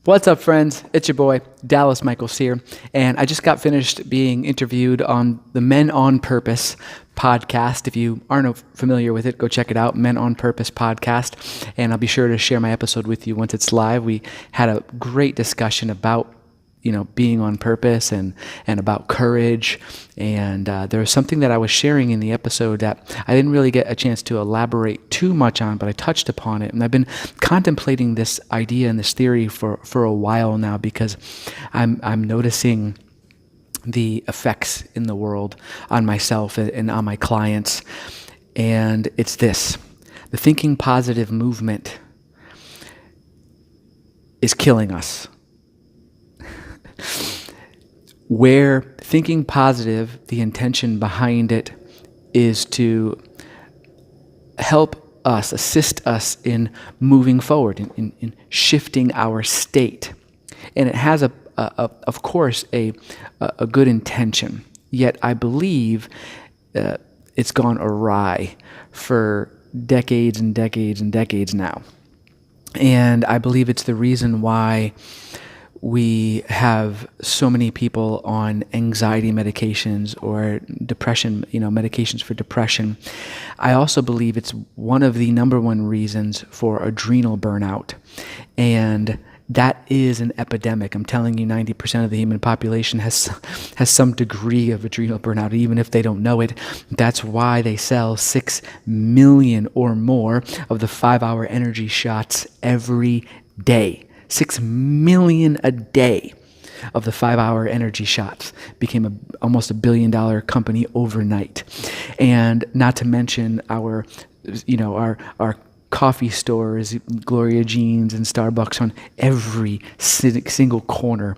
What's up, friends? It's your boy, Dallas Michaels here, and I just got finished being interviewed on the Men on Purpose podcast. If you aren't familiar with it, go check it out, Men on Purpose podcast, and I'll be sure to share my episode with you once it's live. We had a great discussion about being on purpose and about courage. And there was something that I was sharing in the episode that I didn't really get a chance to elaborate too much on, but I touched upon it. And I've been contemplating this idea and this theory for a while now, because I'm noticing the effects in the world on myself and on my clients. And it's this: the thinking positive movement is killing us. Where thinking positive, the intention behind it is to help us, assist us in moving forward, in shifting our state. And it has, of course, a good intention. Yet I believe it's gone awry for decades and decades and decades now. And I believe it's the reason why we have so many people on anxiety medications or depression, medications for depression. I also believe it's one of the number one reasons for adrenal burnout. And that is an epidemic. I'm telling you, 90% of the human population has some degree of adrenal burnout, even if they don't know it. That's why they sell 6 million or more of the 5-hour energy shots every day. 6 million a day of the 5-hour energy shots became almost $1 billion company overnight. And not to mention our coffee stores, Gloria Jeans and Starbucks on every single corner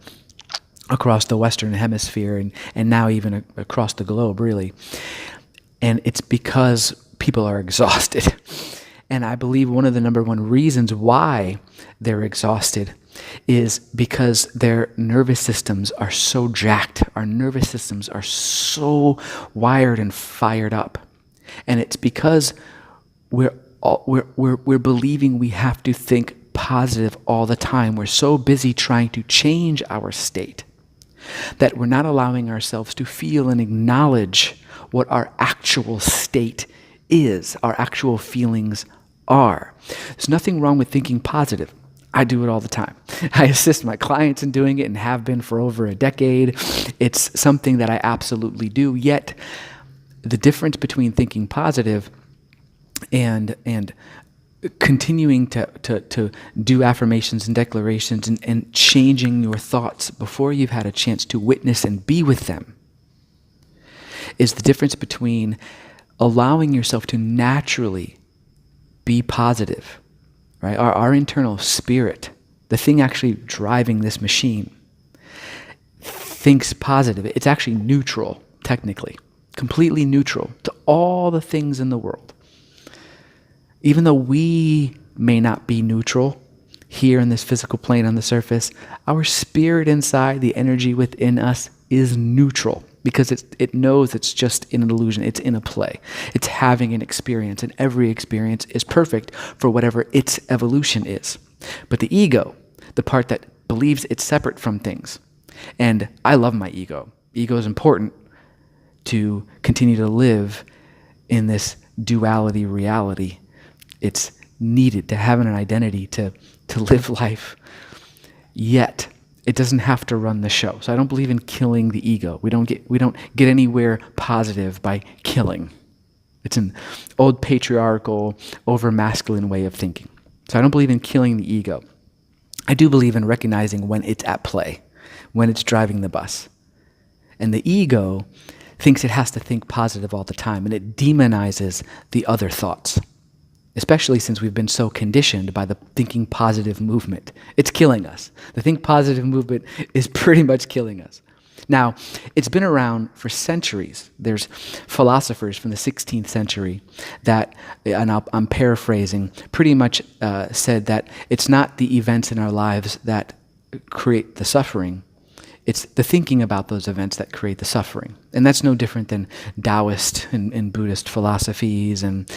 across the Western Hemisphere and now even across the globe, really. And it's because people are exhausted. And I believe one of the number one reasons why they're exhausted is because their nervous systems are so jacked. Our nervous systems are so wired and fired up. And it's because we're believing we have to think positive all the time. We're so busy trying to change our state that we're not allowing ourselves to feel and acknowledge what our actual state is, our actual feelings are. There's nothing wrong with thinking positive. I do it all the time. I assist my clients in doing it and have been for over a decade. It's something that I absolutely do. Yet the difference between thinking positive and continuing to do affirmations and declarations and changing your thoughts before you've had a chance to witness and be with them is the difference between allowing yourself to naturally be positive, right? Our internal spirit, the thing actually driving this machine, thinks positive. It's actually neutral, technically, completely neutral to all the things in the world. Even though we may not be neutral here in this physical plane on the surface, our spirit inside, the energy within us, is neutral. Because it knows it's just in an illusion, it's in a play. It's having an experience, and every experience is perfect for whatever its evolution is. But the ego, the part that believes it's separate from things, and I love my ego. Ego is important to continue to live in this duality reality. It's needed to have an identity to live life. Yet it doesn't have to run the show. So I don't believe in killing the ego. We don't get anywhere positive by killing. It's an old patriarchal, over masculine way of thinking. So I don't believe in killing the ego. I do believe in recognizing when it's at play, when it's driving the bus. And the ego thinks it has to think positive all the time, and it demonizes the other thoughts, especially since we've been so conditioned by the thinking positive movement. It's killing us. The think positive movement is pretty much killing us. Now, it's been around for centuries. There's philosophers from the 16th century that, and I'm paraphrasing, pretty much said that it's not the events in our lives that create the suffering. It's the thinking about those events that create the suffering. And that's no different than Taoist and Buddhist philosophies and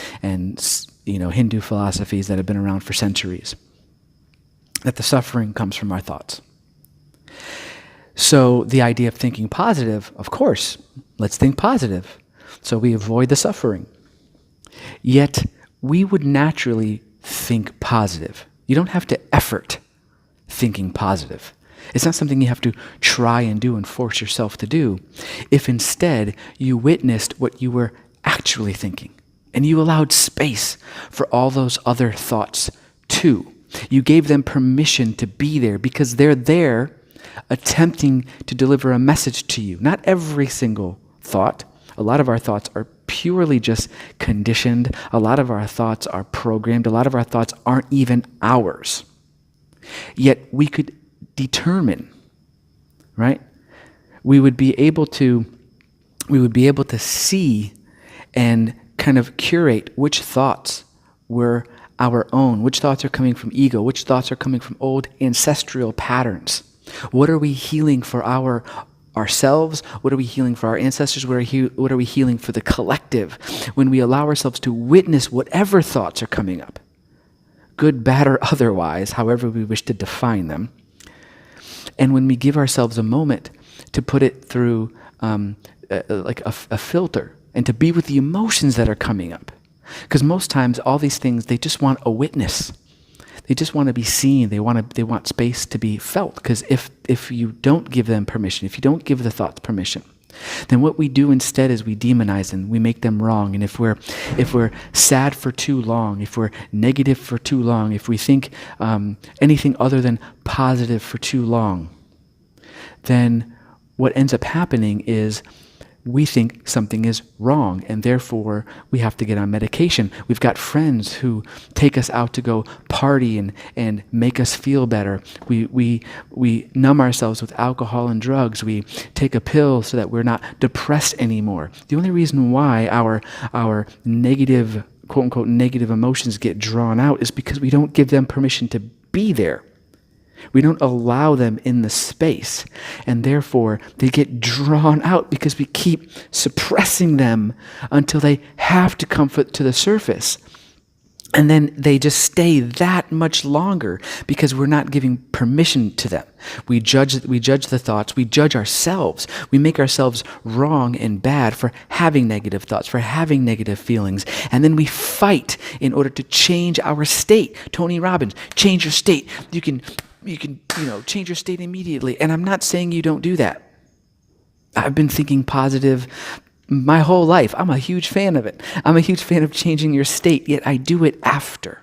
Hindu philosophies that have been around for centuries. that the suffering comes from our thoughts. So the idea of thinking positive, of course, let's think positive, so we avoid the suffering. Yet we would naturally think positive. You don't have to effort thinking positive. It's not something you have to try and do and force yourself to do. If instead you witnessed what you were actually thinking, and you allowed space for all those other thoughts too. You gave them permission to be there because they're there attempting to deliver a message to you. Not every single thought. A lot of our thoughts are purely just conditioned. A lot of our thoughts are programmed. A lot of our thoughts aren't even ours. Yet we could determine, right? We would be able to see and kind of curate which thoughts were our own, which thoughts are coming from ego, which thoughts are coming from old ancestral patterns. What are we healing for ourselves? What are we healing for our ancestors? What are we healing for the collective? When we allow ourselves to witness whatever thoughts are coming up, good, bad, or otherwise, however we wish to define them, and when we give ourselves a moment to put it through like a filter, and to be with the emotions that are coming up. Because most times all these things, they just want a witness. They just want to be seen. They want space to be felt. Because if you don't give them permission, if you don't give the thoughts permission, then what we do instead is we demonize them. We make them wrong. And if we're sad for too long, if we're negative for too long, if we think anything other than positive for too long, then what ends up happening is we think something is wrong, and therefore we have to get on medication. We've got friends who take us out to go party and make us feel better. We numb ourselves with alcohol and drugs. We take a pill so that we're not depressed anymore. The only reason why our negative, quote unquote, negative emotions get drawn out is because we don't give them permission to be there. We don't allow them in the space, and therefore they get drawn out because we keep suppressing them until they have to come to the surface. And then they just stay that much longer because we're not giving permission to them. We judge the thoughts, we judge ourselves, we make ourselves wrong and bad for having negative thoughts, for having negative feelings, and then we fight in order to change our state. Tony Robbins, change your state. You can change your state immediately. And I'm not saying you don't do that. I've been thinking positive my whole life. I'm a huge fan of it. I'm a huge fan of changing your state, yet I do it after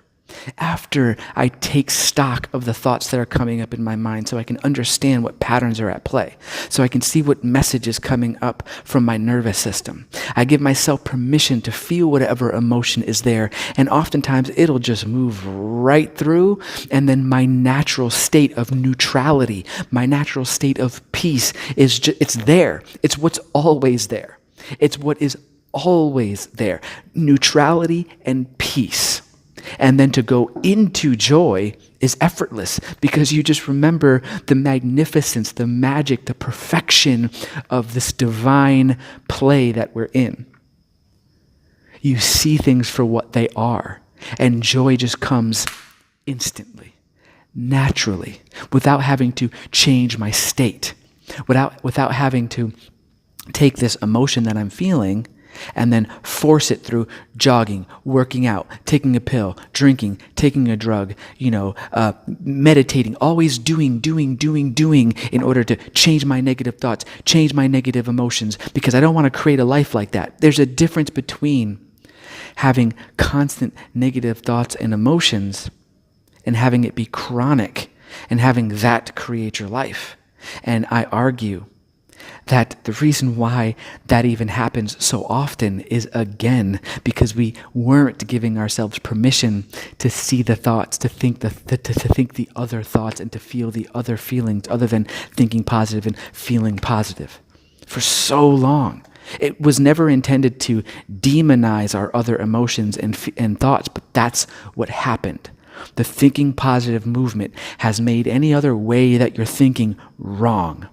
I take stock of the thoughts that are coming up in my mind so I can understand what patterns are at play, so I can see what message is coming up from my nervous system. I give myself permission to feel whatever emotion is there, and oftentimes it'll just move right through, and then my natural state of neutrality, my natural state of peace it's there. It's what's always there. It's what is always there. Neutrality and peace. And then to go into joy is effortless because you just remember the magnificence, the magic, the perfection of this divine play that we're in. You see things for what they are, and joy just comes instantly, naturally, without having to change my state, without having to take this emotion that I'm feeling and then force it through jogging, working out, taking a pill, drinking, taking a drug, meditating, always doing in order to change my negative thoughts, change my negative emotions, because I don't want to create a life like that. There's a difference between having constant negative thoughts and emotions and having it be chronic and having that create your life. And I argue that the reason why that even happens so often is, again, because we weren't giving ourselves permission to see the thoughts, to think the other thoughts, and to feel the other feelings other than thinking positive and feeling positive for so long. It was never intended to demonize our other emotions and thoughts, but that's what happened. The thinking positive movement has made any other way that you're thinking wrong.